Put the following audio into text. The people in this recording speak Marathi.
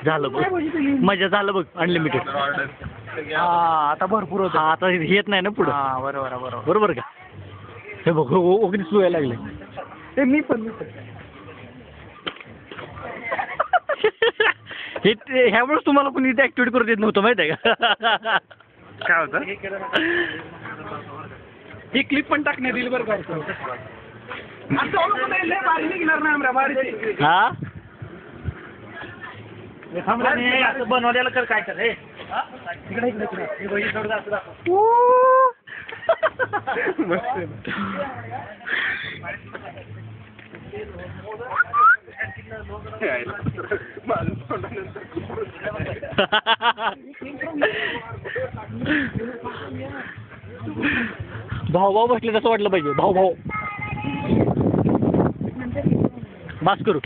झालं बघ मजा झालं बघ अनलिमिटेड. आता भरपूर होतं. आता येत नाही ना पुढं. बरोबर. बरोबर का. हे बघ ओगनीच व्हायला लागले. ते मी पण ह्यामुळेच तुम्हाला कोणी इथे ऍक्टिव्हिटी करू देत नव्हतं माहिती आहे का. काय होतं ही क्लिप पण टाकण्यात येईल बरं का. बारी निघणार नाही आमच्या बारीची. हा असं बनवलेलं कर काय कर. इकडे भाऊ बसले तसं वाटलं पाहिजे. भाऊ बास करू.